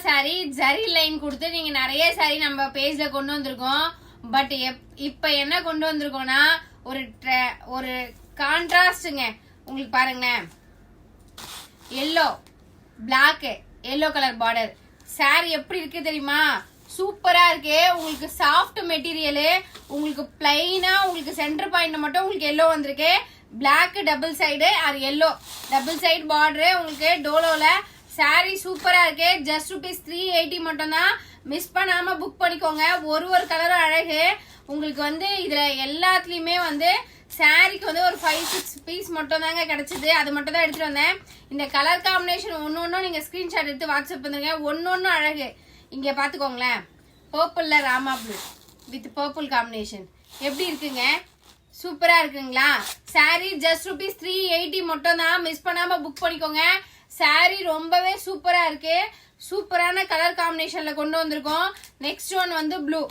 Sorry zari line கொடுத்து நீங்க நிறைய சாரி நம்ம பேஜ்ல கொண்டு வந்திருக்கோம். பட் இப்ப என்ன கொண்டு வந்திருக்கோம்னா ஒரு கான்ட்ராஸ்ட்ங்க. உங்களுக்கு பாருங்களேன், yellow black yellow colour border sari எப்படி இருக்கு தெரியுமா? சூப்பரா இருக்கு. உங்களுக்கு சாஃப்ட் மெட்டீரியலு, உங்களுக்கு பிளைனா உங்களுக்கு சென்டர் பாயிண்ட் மட்டும் உங்களுக்கு எல்லோ வந்திருக்கு. பிளாக் டபுள் சைடு அது எல்லோ டபுள் சைடு பார்டரு உங்களுக்கு டோலோல சாரி சூப்பரா இருக்கு. ஜஸ்ட் ₹380 மட்டும் தான். மிஸ் பண்ணாம புக் பண்ணிக்கோங்க. ஒரு கலரும் அழகு. உங்களுக்கு வந்து இதுல எல்லாத்துலயுமே வந்து சாரிக்கு வந்து ஒரு 5-6 பீஸ் மட்டும் தாங்க கிடைச்சது. அது மட்டும் தான் எடுத்துட்டு வந்தேன். இந்த கலர் காம்பினேஷன் ஒன்னொன்னும் நீங்க ஸ்கிரீன்ஷாட் எடுத்து வாட்ஸ்அப் பண்ணுங்க. ஒன்னொன்னும் அழகு. இங்க பாத்துக்கோங்களேன், பர்பிள்ல ராமா ப்ளூ வித் பர்பிள் காம்பினேஷன் எப்படி இருக்குங்க? சூப்பரா இருக்குங்களா? சாரி ஜஸ்ட் ₹380 மட்டும் தான். மிஸ் பண்ணாம புக் பண்ணிக்கோங்க. சாரி ரொம்பவே சூப்பரா இருக்கு. சூப்பரான கலர் காம்பினேஷன்ல கொண்டு வந்திருக்கோம். நெக்ஸ்ட் ஒன் வந்து ப்ளூ,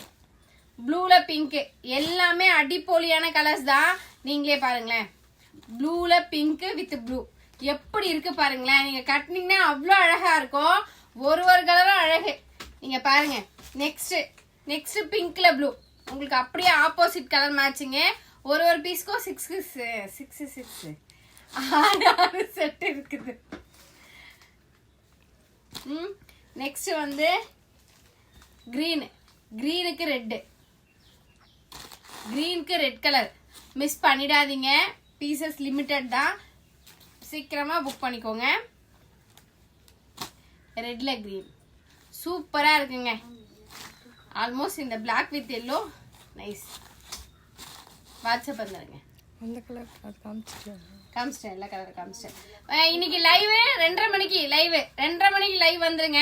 ப்ளூல பிங்க், எல்லாமே அடிப்பொலியான கலர்ஸ் தான். நீங்களே பாருங்களேன், ப்ளூல பிங்க் வித் ப்ளூ எப்படி இருக்கு பாருங்களேன். நீங்க கட்டினீங்கன்னா அவ்வளோ அழகா இருக்கும். ஒரு கலரும் அழகு. நீங்க பாருங்க. நெக்ஸ்ட் பிங்க்ல ப்ளூ உங்களுக்கு அப்படியே ஆப்போசிட் கலர் மேட்சிங்க. ஒரு பீஸ்க்கும் 6 செட் இருக்குது. நெக்ஸ்ட் வந்து கிரீனுக்கு ரெட் கலர் மிஸ் பண்ணிடாதீங்க. பீசஸ் லிமிட்டட் தான். சீக்கிரமா புக் பண்ணிக்கோங்க. ரெட்ல கிரீன் சூப்பரா இருக்குங்க. ஆல்மோஸ்ட் இந்த black with yellow nice. WhatsApp வந்துருங்க. அந்த கலர் காமிச்சிட்டேன், எல்லா கலரும் காமிச்சிட்டேன். இன்னைக்கு லைவ் 2:30 மணிக்கு லைவ் வந்துருங்க.